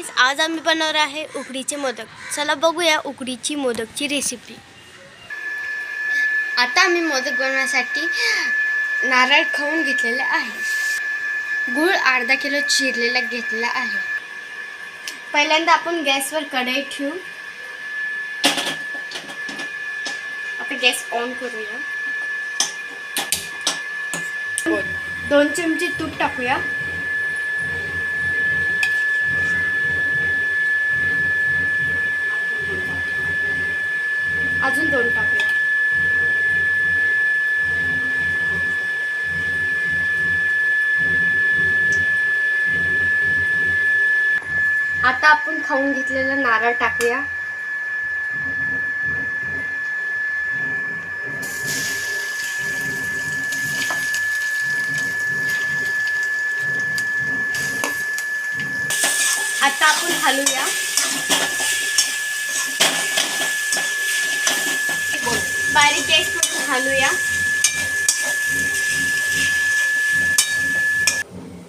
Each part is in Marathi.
गाईज, आज आम्ही बनवणार आहे उकडीचे मोदक। चला बघूया उकडीची मोदकची रेसिपी। आता आम्ही मोदक बनवण्यासाठी नारळ खवून घेतलेले आहे। गूळ अर्धा किलो चिरलेला घेतलेला आहे। पहिल्यांदा आपण गॅसवर कढई ठेवू। आता गॅस ऑन करूया। 2 चमचे तूप टाकूया। अजून 2 टाकूया। आता आपण खाऊन घेतलेला नारळ टाकूया। आता आपण हलवूया। बारीक गॅसवर हलवूया।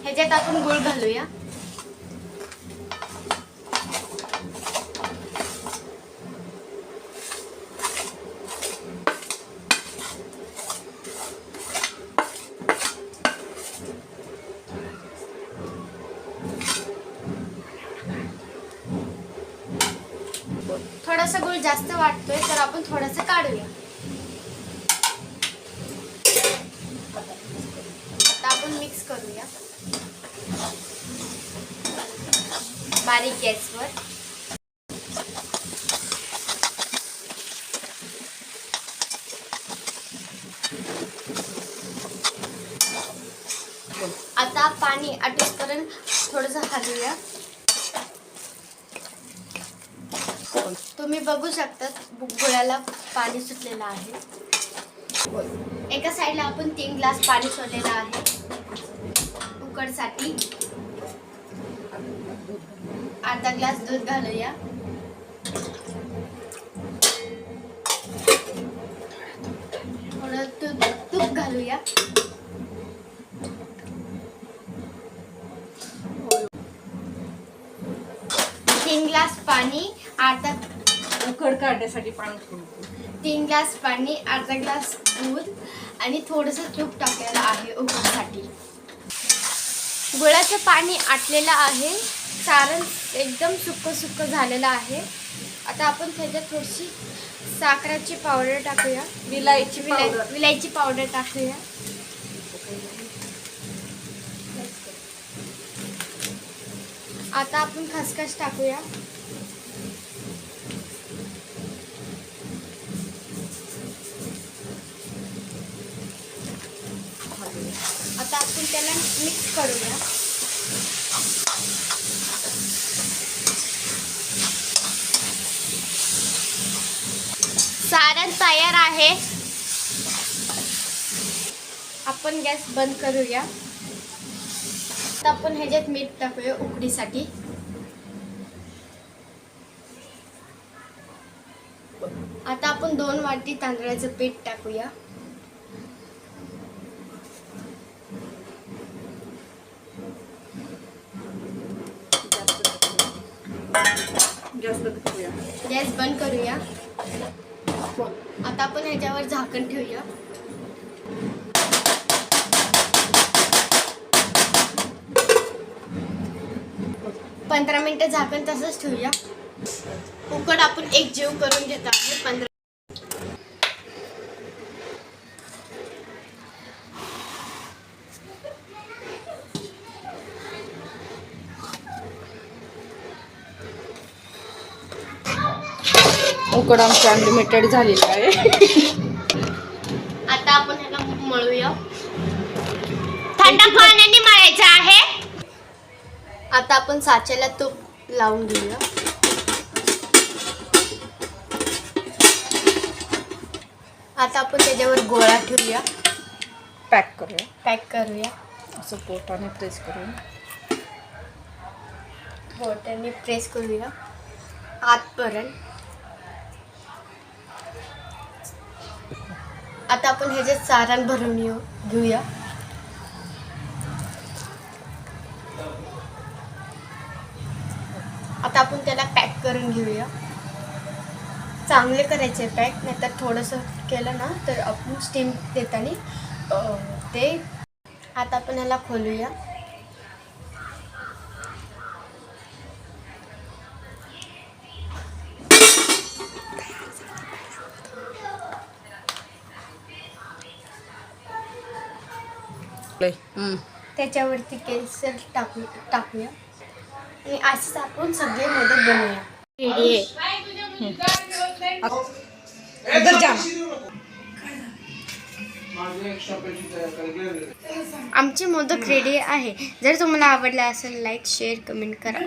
ह्याच्यात आपण गूळ घालूया। थोडासा गूळ जास्त वाटतोय तर आपण थोडासा काढूया। आता आपण मिक्स करूया बारीक गॅसवर। आता पाणी आटूपर्यंत थोडंसं हलवूया। तुम्ही बघू शकता गुळाला पाणी सुटलेलं आहे। एका साईडला आपण 3 ग्लास पाणी सोडलेलं आहे उकडसाठी। अर्धा ग्लास दूध घालूया। थोडं तूप घालूया। तीन ग्लास पाणी, अर्धा उकड काढण्यासाठी पाणी ठेवतो। 3 ग्लास पाणी, अर्धा ग्लास दूध आणि थोडंसं तूप टाकलेलं आहे उकडीसाठी। गुळाचं पाणी आटलेलं आहे। सारण एकदम सुक्क झालेलं आहे। आता आपण त्याच्यात थोडीशी साखरेची पावडर टाकूया। विलायची पावडर टाकूया। आता आपण खसखस टाकूया। आता आपण त्याला मिक्स करूया। सारण तयार आहे। आपण गॅस बंद करूया। आता आपण ह्याच्यात मीठ टाकूया उकडीसाठी। आता आपण 2 वाटी तांदळाचं पीठ टाकूया। गॅस बंद करूया। आता आपण ह्याच्यावर झाकण ठेवूया। पंधरा मिनिटं झाकण तसंच ठेवूया। उकड आपण एक जीव करून घेत आहे। 15 उकड आमची अनलिमिटेड झालेली आहे। आता आपण ह्याला मळूया। थंड पाण्याने मळायचं आहे। आता आपण साच्याला तूप लावून घेऊया। आता आपण त्याच्यावर गोळा ठेवूया। पॅक करूया। असं बोटाने प्रेस करूया आतपर्यंत। आता आपण ह्याच्यात सारण भरून घेऊया। आता आपण त्याला पॅक करून घेऊया. चांगले करायचे पॅक, नाहीतर थोडंसं केलं ना तर आपण स्टीम देताना ते. आता आपण ह्याला खोलूया. त्याच्यावरती केसर टाकूया आणि असंच आपण सगळे मोदक बनवूया. रेडी आहे. आमचे मोदक रेडी आहे. जर तुम्हाला आवडला असेल लाईक शेअर कमेंट करा.